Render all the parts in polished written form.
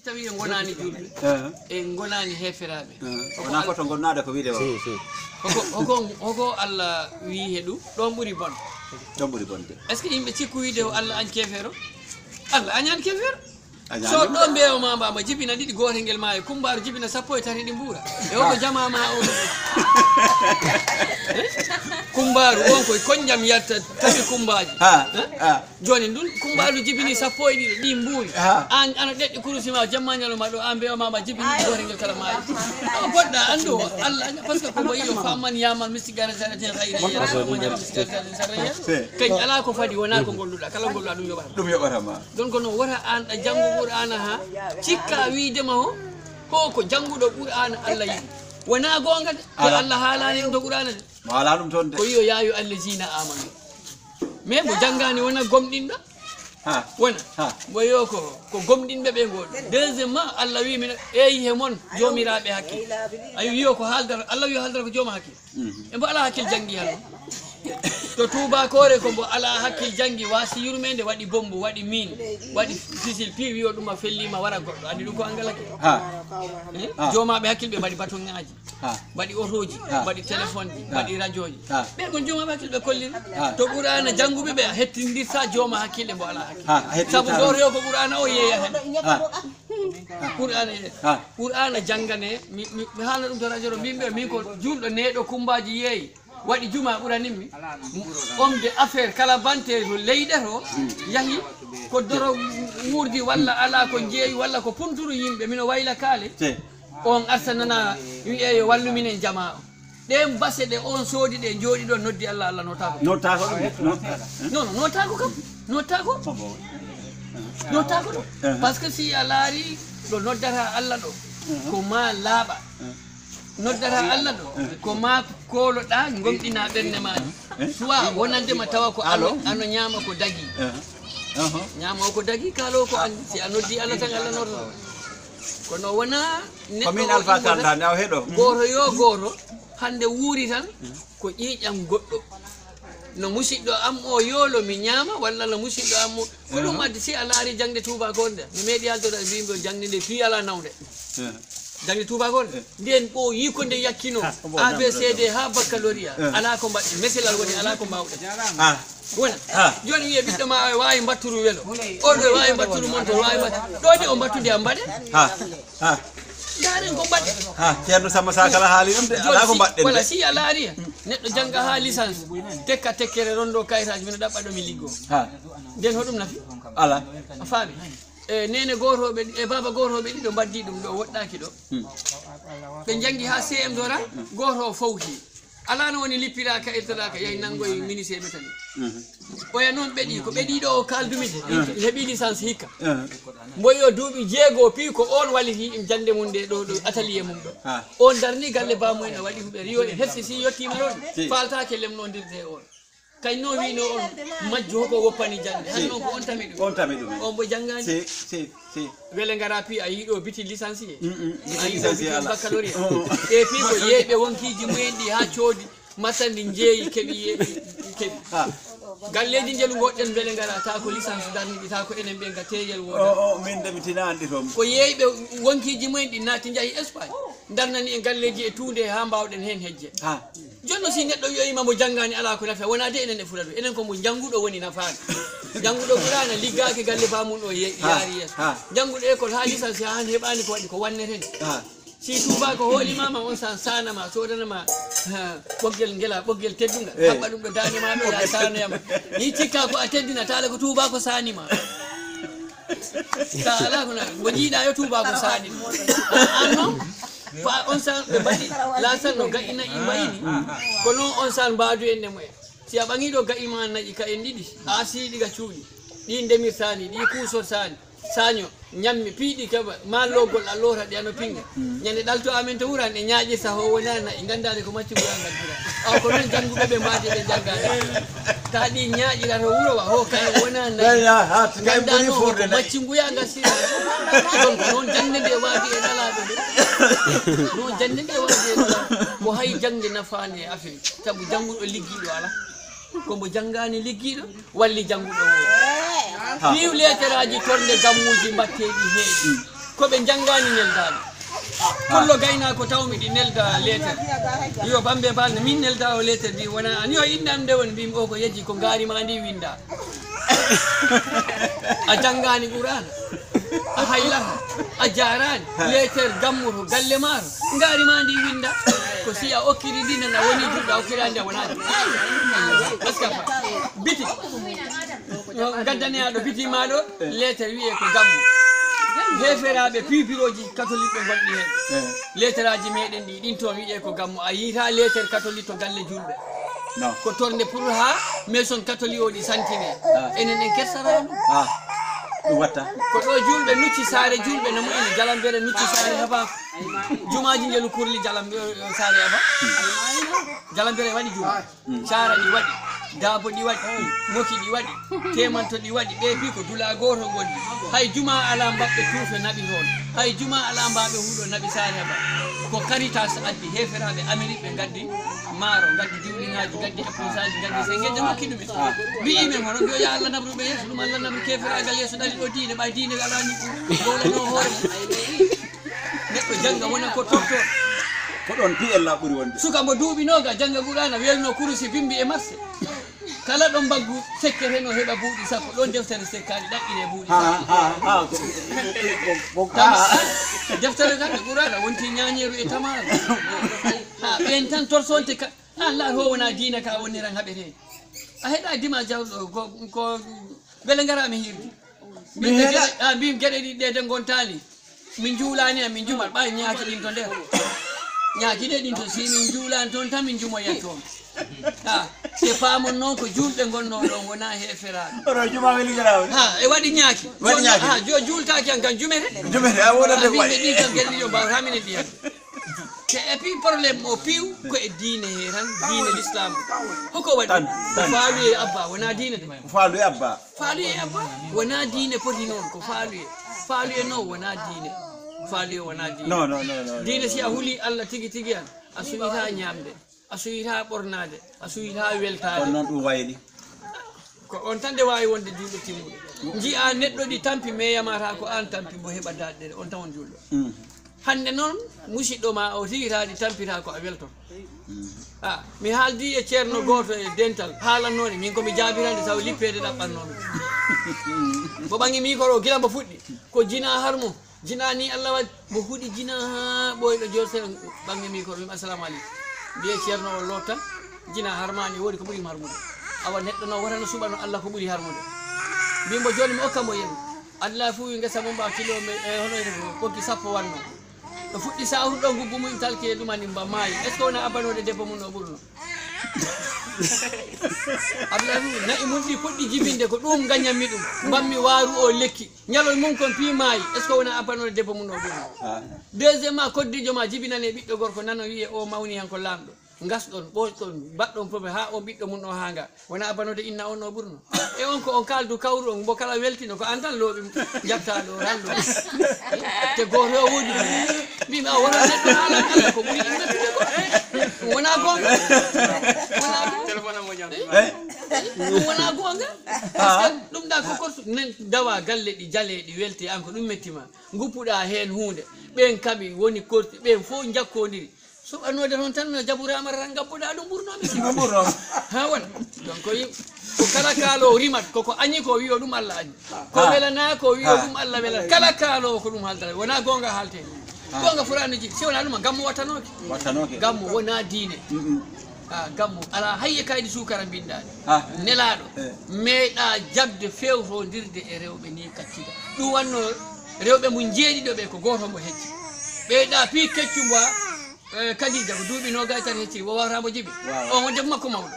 tawi en gonani julɓe en gonani heferaɓe wona koto gonnade ko wiide o hoko Allah wi heɗu ɗon ɓuuri bon ɗon ɓuuri bonde est ce que yimɓe cikku wiide o Allah añ kefero Allah añani kefero so ɗo mbewma mbama jibina ɗiɗi goto ngel ma e kumbaru jibina 13 ɗi mbuura e hoko jamama o kumbaru on koye konjam yatta tawi kumbaji joni ndun kumbaru jibini 10 e ɗiɗo ɗi mbuuri an ana ɗeɗɗi kurusima jamma ñaloma ɗo an mbewmama jibini goto ngel kala maayi goɗɗa andu o Allah par ce que ko wayi o famman yaman mistigara saraten hayre kañ ala ko fadi wona ko golluɗa kala golluɗa ɗum yoɓata donc no wota an ɗa janggo qur'ana ha cikka wiidema o ko jannguɗo qur'ana Allah yiɗi wona gonga de Allah haalani ɗum to qur'ana de wala ɗum toon de ko yo yaayu allazina amanu mais mo janngani wona gomɗinɗo wona boyo ko gomɗinɓe ɓe goɗo deuxièmement Allah wi min eyi he moon jomiraɓe hakkille ayi wiyo ko haaldata Allah wi haaldata ko jooma hakkille e mbo ala hakkille janggi hal to tubakore ko mbo ala hakkille janggi wasi yurmede waɗi bombe waɗi min waɗi fisil pi wiyo ɗum a fellima wara goɗɗo andi ɗum ko angalake jomaɓe hakkille ɓe mbaɗi baton ŋaji mbaɗi otoji mbaɗi téléphone ji mbaɗi radio ji ɓe kon jomaɓe hakkille ɓe kolliri to qur'ana jangguɓe ɓe hettindirta jooma hakkille mbo ala hakkille saabu goto yo ko qur'ana o yeeya hen qur'ana jangane mi haalna ɗum to radio to mbimɓe min ko julɗo neɗo kumbaji yeeyi waɗi juma ɓuraninmi homme de affaire kala bante to leyɗe to yahi ko doro wurdi walla ala ko jeeyi walla ko punturu yimɓe mino wayla kaale on artanana wiye yo wallu minen jama o ɗen base ɗe on soodi ɗe jooɗi ɗon noddi Allah Allah notako non notako kam notako ɗo par ce que si a laari ɗo noddata Allah ɗo ko ma laaɓa noddata Allah ɗo ko ma koloɗa gomɗina ɓernde maɗi soit wonandema tawa ko alo ano ñama ko dagui ñama o ko dagui kaalo ko andi si a noddi Allah tan Allah noddata kono wona komin alpha kandane aw heɗo goto yo goto hande wuuri tan ko ƴiƴam goɗɗo no musidɗo am o yolo mi ñaama walla no musidɗo am o ko ɗum addi si a laari jangde tubakore nde mi meeɗi haltoɗa e mbimɓe jangde nde fi ala nawde jangde tubakore nden ɓo yi ko nde yakkino ABCD ha baccaloria ala ko mbaɗɗe meselal woni ala ko mbawɗe wona joni wiye ɓiɗɗo ma o wawi mbatturu welo oɗo wawi mbatturu monto wawi ɗo de o mbattude a mbaɗe daren ko mbaɗɗe ceerno Samba Sakala haali ɗum de ala ko mbaɗɗen voilà si a laari neɗɗo jangga ha licence tekka tekkere rondo kayitaji mino ɗaɓɓa ɗo mi liggo nden hoɗum nafi ala a faami e nene gotoɓe e baba gotoɓe ɗiɗo mbaddi ɗum ɗo woɗɗaki ɗo ɓe jangi ha CM dora goto o fawti ala no woni lippiraka eltotaka yahi nanggoye ministre ɓe tan oya noon ɓeɗi ko ɓeɗiɗo o kaldumide heeɓi licence hikka mboyi o duuɓi jeego pi ko on walliti im jande mum nde ɗo atelier mum ɗo on darni galle bamumen o waɗi huɓe riyo e hefti si yettima ɗon faltake lemnodirde on kañ no wino on majjo hoko woppani jande han noon ko on tami ɗum on mbo janggani wele gara pi a yiiɗo biti licencié a yiiɗo biti baccaloria e pi ko yeyɓe wonkiji mumen ɗi ha coodi masandi jeeyi keeɓi keeɓi galleji jelu goɗɗen wele gara ta ko licence darniɗi ta ko enen ɓe ga teyel woda min demitinandi toon ko yeyɓe wonkiji mumen ɗi naati jaahi Espagne darnani en galleji e tuunde ha mbawɗen hen hejje jonno si neɗɗo wiyoyima mo janggani ala ko nafa wona de enen e fuɗa ɗo enen ko mo jangguɗo woni nafaade jangguɗo ɓurana liggaki galle bamum ɗo yaari yeeso jangguɗo école ha licence ha han heɓani ko waɗi ko wanneten si tuba ko hoolimama on san sanama sodanama ɓoggel guela ɓoggel teddungal haɓɓa ɗum ɗo danema ɗo ya sanoyama yi cikka ko a teddina taala ko tuba ko sanima ta ala ko na mo jiiɗa yo tuba ko sanima an noon fa on san ɓe mbaɗi lasan no ga'ina i mbayini ko noon on san mbadu en nemo en si a ɓaŋiɗo ga'ima naƴi ka en ɗiɗi a siiɗiga cuuɗi ɗi ndemirsani ɗi kuusorsani saño ñammi piiɗi keɓa mallogol a loota ɗi ano pinga ñande ɗalto amen to wuran e ñaaƴirta ho wona nayi gandade ko macci guya gaddira aw ko noon jangguɓe ɓe mbadi ɓe janggade ta ɗi ñaaƴira to wuro wa ho kayen wona nayi gandano ko macci guya gassira donc noon jangde nde waadi e ɗalaɓe ɓe noon jangde nde waadi e ɗalaɓe ko hay jangde nafani e affaire saabu jangguɗo liggiɗo ala kombo janggani liggiɗo walli jangguɗo o fiw letteraji torde gammuji mbatteɗi heeɗi ko ɓe janngani neldaade kollo gayna ko tawmi ɗi nelda lettere yo bambe balde min nelda o lettere ndi wona an yo innam nde woni mbimi o ko yejji ko ngaari ma ndi winda a janngani qur'ana a haylata a jarani lettere gammuto galle maaro ngaari ma ndi winda ko si a okkiri ndi nana woni juɗɗo a okkirandi a wonani parce que biti gaddane aɗo biti maɗo lettere wiye ko gammu heferaɓe pipiroji catholique ɓe gonɗi hen lettere aji meɗen ɗi ɗin toon wiye ko gammu a yita lettere catholique to galle julɓe ko torne pour ha maison catholique o ɗi santine enen en kersara ɗum watta ko ɗo julɓe nucci saare julɓe namo ene jalambere nucci saare haba jumaji jelu kurli jalambere saare haba jalambere waɗi juma sara ɗi waɗi daabo ɗi waɗi moki ɗi waɗi temanto ɗi waɗi ɓe pi ko dula goto gondi hay juma ala mbaɓɓe tuufe naɓi toon hay juma ala mbaɓe huuɗo naɓi saare haba ko caritas addi heferaɓe amérique ɓe gaddi maaro gaddi diwlinaji gaddi éponge aji gaddi se gueje makki ɗumen mbi'imen hono mbiyo ya allah nabruɓe yeeso ɗum allah nabru keferagal yeeso ɗali ɗo diine ɓay diine alani gowlano hoore neɗɗo jangga wona ko totto ko ɗon piyella ɓuuri wonde suka mbo duuɓinoga jangga qur'ana welno kurusi bimbi e marché kala ɗo mbaggu sekkete no heɓa buuɗi sappo ɗon deftere sekkani ɗaɓɓine buuɗi deftere kamɓe qur'ana wonti ñañeru e tamaru ha ɓen tan torsonte Allah ho wona diina ka woniran haɓete a heɗa dima jawɗo ko beele garami hirdi mbim gueɗe ɗi ɗe de gontani min juulani min jumat ɓa ñaaki ɗin to nder ñaaki ɗe ɗin to si min juulani toon tan min jumoyat toon te paamon noon ko julɓe gonno ɗon wona heferaɓe oɗo juma weli garaw e waɗi ñaaki jo jultaki an kan jumete a wonande ɓe ɗi kam gueɗe ɗi o mbaw hamine ɗiyan te et puis probléme o piw ko e diine he tan diine l'islam hoko waɗi ko faalu e abba wona diine de faalu e abba wona diine poti noon ko faalu e noon wona diine faalu e wona diine non diine si a huuli Allah tigi tigi an a suyita ñamde a suyita ɓornade a suyita weltade on noon ɗum wayni ko on tan de wawi wonde julɗo timmuɗo jiya neɗɗo ɗi tampi meyamata ko an tampi mo heɓa daɗɗere on tan won julɗo hande noon musidɗo ma o tigitaɗi tampita ko a welton mi haaldi e ceerno goto e dental haalannone min komi jaabirande taw lippede ɗaɓɓannomi mo ɓangi micro o gila mbo fuɗɗi ko jina harmo jina ni Allah waɗi mo huuɗi jina ha ɓoyɗo jorse ɓangi micro wimi assalamu aleykum mbiye ceerno o lotta jina harmani woodi ko ɓuurimo harmude awa neɗɗo no watano suɓano Allah ko ɓuuri harmude mbimo joni mi okkamo yen Allah fu ngesa mo mba kilo honoyde ɓoggi sappo wanno ɗo fuɗɗi sawru ɗo guggu mum talki e ɗumani mba maayi est ce que wona abbanode debbo mum no ɓurno Allah fu nayi mum ɗi poɗɗi jibinde ko ɗum gañanmi ɗum mbammi waaru o lekki ñaloy mum kon pi maayi est ce que wona abbanode debbo mum no ɓurno deuxiémement koddijo ma jibinane ɓiɗɗo gorko nano wiye o mawni hen ko lamɗo gasɗon ɓoyɗon mbaɗɗon fof ha o ɓiɗɗo mum o hanga wona abanode inna on no ɓurno e on ko on kaldu kawru on mbo kala weltino ko an tan looɓi jattaɗo ranɗo te goto o woodi mbimi a wona neɗɗo haala Allah ko ɓuri immettude ko wona gonga ɗum wona gonga par ce que ɗum ɗa ko kortu nen dawa galle ɗi jaleɗi welte an ko ɗum mettima guppuɗa hen hunde ɓen kaɓi woni korti ɓen fof jakkodiri suɓanode toon tan no jaɓurama tan gabbuɗa ɗum ɓurnomi ha won donc ko kala kaalo rimat koko añi ko wiyo ɗum Allah añi ko welana ko wiyo ɗum Allah welana kala kaalo ko ɗum haaldata wona gonga haalte gonga furani jiɗi si wona ɗuma gammo wattanoke gammo wona diine gammo ala hayye kaydi sukara mbinɗani nelaɗo meeɗa jabde fewtodirde e rewɓe ni kaccida ɗum wanno rewɓe mum jeeɗiɗo ɓe ko goto mo hecci ɓeyɗa pi keccumba Kadija ko duuɓi no gaytan hecciri wo wawatamo jibi on won debbo makko mawɗo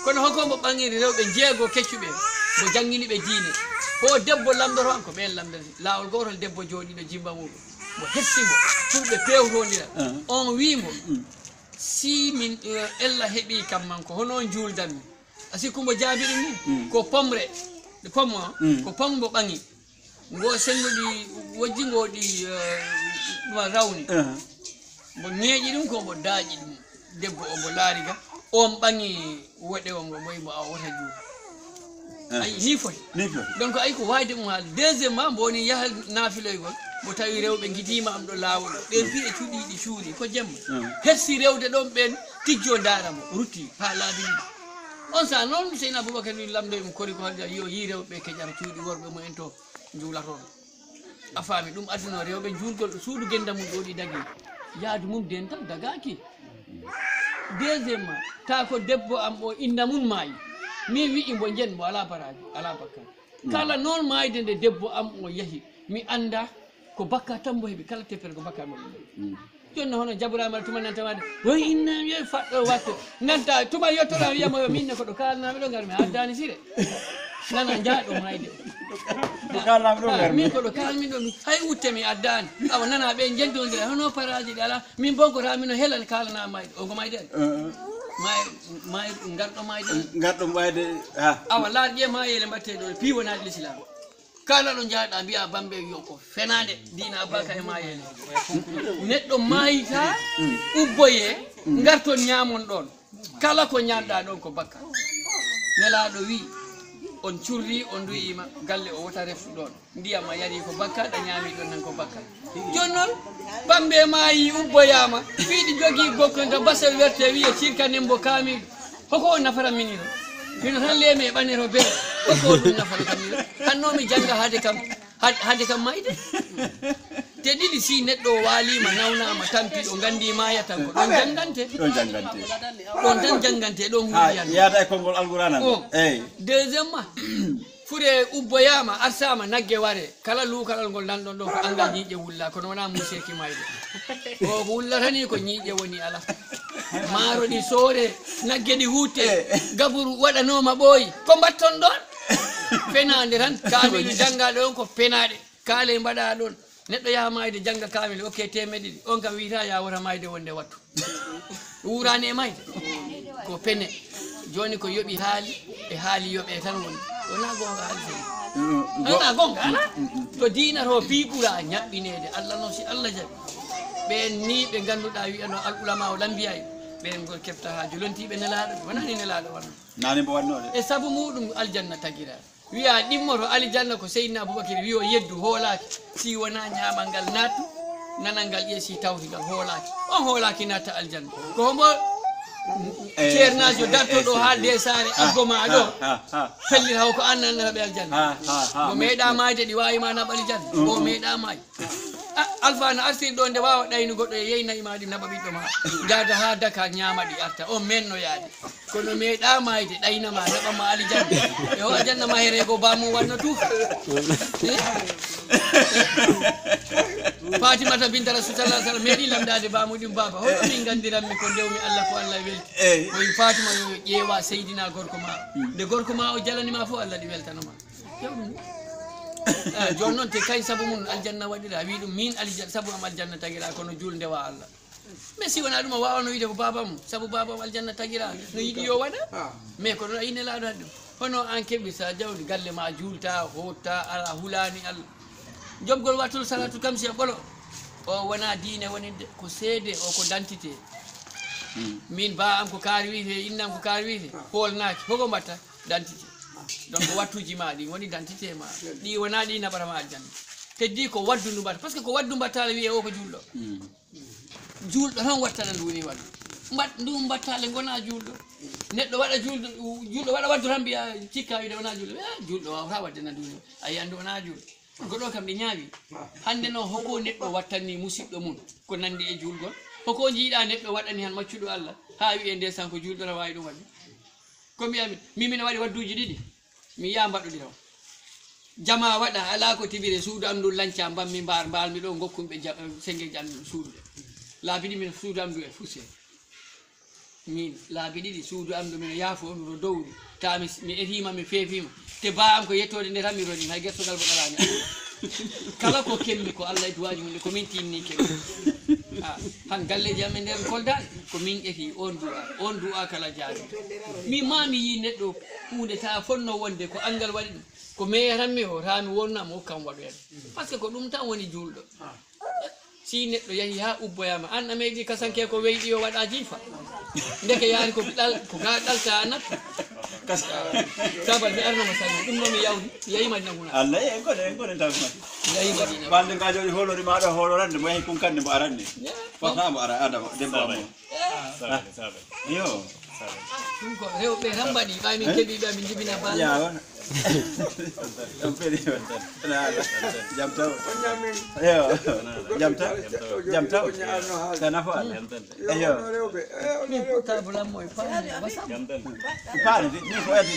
kono hokko mbo ɓangiri rewɓe jeego keccuɓe mo jangguini ɓe diine ho debbo lamdoto an ko ɓen lamdati lawol gotol debbo jooɗiɗo jimba muɗum mo hessimo fulɓe pewtodira on wimo si min ella heeɓi kam man ko hono juldanmi a sikku mbo jaabiɗum ni ko pomre pomme ko pomme mbo ɓangi ngo sengoɗi wojjigoɗi ɗuma rawni mbo ñeeƴi ɗum ko mbo daaƴi ɗum debbo o mbo laari ga on ɓangi woɗe o ngo moyimo a wota juuɗe ayi ni foti donc ayi ko wayde mum haali deuxiémement mbo woni yaha naafiloygol mo tawi rewɓe gidima am ɗo laawol ɓen fi e cuuɗiɗi cuuri ko jemma hersi rewde ɗon ɓen tijjo ndaara mo rutti ha laabi ɗiɗi on sa noon seyna aboubacar wi lamdoye mo kori ko halde yo yi rewɓe keƴara cuuɗi worɓe mumen to juulatoɗo a faami ɗum adduno rewɓe juulgol suudu genda mum ɗo ɗi dagi yaadu mum den tan dagaki deuxiémement ta ko debbo am o inna mum maayi min wi'i mbo jenmo ala baraji ala bakkat kala noon maayde nde debbo am o yahi mi anda ko bakka tan mbo heeɓi kala teppere ko bakka mo ɗum joni hono jaɓurama tuma nantamade woy innam yoy faɗɗo watto nanta tuma yettoɗa wiyama minne koɗo kalnami ɗo garmi addani sire nana jaaɗo mayde min koɗo kalmi ɗo hay utte mi addani awa nana ɓe jeddodira hono paraji ɗi ala min bonkotamino helan kalana mayde o ko mayde may garɗo mayde garɗo mayde ha awa laaɗƴe mayele mbatte ɗo piwonaɗe l'islam kala ɗo jaaɗa mbiya bambe yo ko fenade dina abaka e mayele neɗɗo mayita ubboye garton ñamon ɗon kala ko ñamɗa ɗon ko bakka nelaɗo wi on curri on du'ima galle o wota reftu ɗon ndiyama yari ko bakka ɗa ñami ɗon nan ko bakka joni noon bambe mayi ubboyama fiiɗi jogui gokkonta basal werte wiye cirkanen mbo kaamiɗo hoko on nafara miniro mino tan leemi e ɓannero bere hoko ɗum nafara kamiro hannomi jangga hade kam mayde te ɗiɗi si neɗɗo walima nawnama tampi o gandi maya tan ko ɗon jangante ɗon tan jangante ɗon huɗiyan yaada e konngol alqur'ana o deuxiémement fure ubboyama arsama nagge ware kala lukalal ngol nanɗon ɗon ko anga ñiiƴe wulla kono wona museki mayde o ko wullatani ko ñiiƴe woni ala maaro ɗi soore nagge ɗi huute gaburu waɗanoma ɓooyi ko mbatton ɗon penade tan kaamili janggaɗo on ko penaɗe kaale mbaɗa ɗon neɗɗo yaha mayde jangga kaamili okke temeɗiɗi on kam wiyata yawata mayde wonde wattu wurani e mayde ko pene joni ko yoɓi haali e haali yoɓe tan woni wona gonga haali seni ana gonga ala to diina to piiɓura ñaɓɓinede allah noon si allah jaɓi ɓen ni ɓe ganduɗa wiyano al ulama o lambiyay ɓen gol kefta ha jolontiɓe nelaɗo wonani nelaɗo wanno nani mbo wannoɗe e saabu muɗum aljanna tagira wiya ɗimmoto alijanna ko seydina aboubacry wi o yeddu hoolaki si wona ñamal ngal nattu nanal ngal ƴeesi tawti ngal hoolaki on hoolaki natta aljanna ko hombo ceernajo dartoɗo ha desare aggoma ɗo fellir haw ko annanaraɓe aljanna mo meeɗa mayde ɗi wawima naɓa aljanna mo meeɗa mayde alpha no artiri ɗo nde wawa ɗaynu goɗɗo e yeynayima ɗi naɓa ɓiɗɗo ma jada ha daka ñama ɗi arta on menno yaade kono meeɗa mayde ɗaynama naɓama aljanna e o aljanna ma here go bamum wanno tuufa fatimata binta rasul sallah sallam meeɗi lamdade bamuɗum baba hoɗo min gandiranmi ko ndewmi allah ko allah welti oyi fatima yo ƴeewa seydina gorko ma nde gorko ma o jalanima fof allah ɗi weltanoma joni noon te kay saabu mum aljanna waɗira wi ɗum min aljanna saabu am aljanna tagira kono juul ndewa allah mais si wona ɗum o wawano wiide ko babam saabu babam aljanna tagira no yiiɗi yo waɗa mais kono a yinelaɗo hadde hono an keɓi sa jawdi galle ma juulta hotta ala hulani allah jobgol wattul salatu kam si ɓolo o wona diine woninde ko seede o ko dentité min ba am ko kaari wiite innam ko kaari wiite holnaki hoko mbatta dentité donc wattuji ma ɗi woni dentité ma ɗi wona ɗi naɓatama aljanna heddi ko waddu ndu mbatta par ce que ko waddu mbattale wiye o ko julɗo julɗo tan wattana ndu woni waddu ndu mbattale gona julɗo neɗɗo waɗa julɗo waɗa waddu tan mbiya cikka wiide wona julɗo julɗo wawata waddana ndu ayi andu wona julɗo goɗo kam ɗi ñaawi hande noon hoko neɗɗo wattanni musidɗo mum ko nandi e julgol hoko jiiɗa neɗɗo waɗani han maccuɗo allah ha wiye ndesan ko julɗo ta wawi ɗum waɗi ko mbiyami mimina waɗi wadduji ɗiɗi mi yiya mbaɗɗodiraw jama waɗa ala ko tibire suudu am ndu lanca mbammi mbalmi ɗo gokkumɓe sengge jam suudu ɗe laabi ɗi min suudu am ndu e fuse min laabi ɗiɗi suudu am ndu mino yaafo ndu to dowri ta mi etima mi feefima te ba am ko yettode nde tan mi roɗin hay gertogal bo ɗalaña kala ko kemmi ko allah e duwaji hunde komin tinni kemmi han galleji amen nder koldaɗe komin ƴetti on du'a kala jaabi mi mami yi neɗɗo hunde ta fonno wonde ko angal waɗi ɗum ko meyatanmi o tami wonnama hokkam waɗoyam par ce que ko ɗum tan woni julɗo si neɗɗo yahi ha ubboyama an a meeɗi kasanke ko weyɗi o waɗa jiifa ndeke yaani ko ga ɗalta a natta sabal mi arnoma salmi ɗum noon mi yawdi yeyima naguna allah en gone taw yahi Madina bande ngajo holori ma do holorande mo yahi kunkande mo arande fata mo ara adama demba mo yo ɗum ko rewɓe tan mbaɗi ɓay min keeɓiɓe min jibina bal ya wona on pedi jam taw yo jam taw sana fa yo portable am moy faani faani ni ko edi